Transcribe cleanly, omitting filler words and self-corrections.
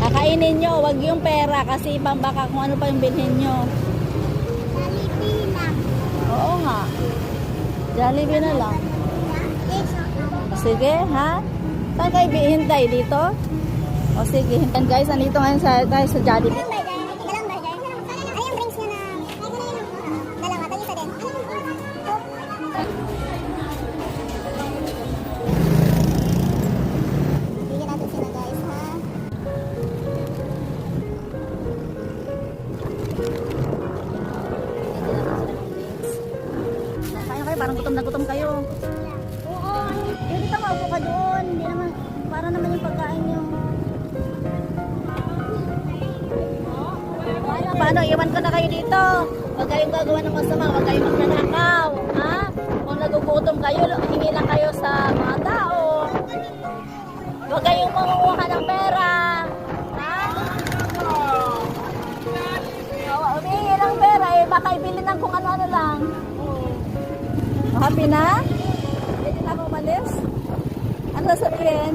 Kakainin nyo, wag yung pera kasi baka kung ano pa yung bilhin nyo. Jollibee lang. Oo nga. Jollibee na lang. Sige, ha? Saan kayo hintay? Dito? O sige, hintayin guys. Andito ngayon tayo sa Jollibee. Dalawang burger. Ay, yung drinks nyo na. Dalawa, tag-isa din. Bigyan natin sila guys, ha? Kain kayo, parang gutom na gutom kayo. Oo. Hindi ka maupo ka doon. Hindi naman, para naman yung pagkain nyo. Paano, iwan ko na kayo dito. Huwag kayong gagawa ng masama, huwag kayong magnanakaw. Ha? Kung nagugutom kayo, hingi lang kayo sa mga tao. Huwag kayong mangunguha ng pera. Ha? Humingi ng pera eh, baka ibili ng kung ano-ano lang. Happy na? Pwede na ako umalis? Ano sabihin?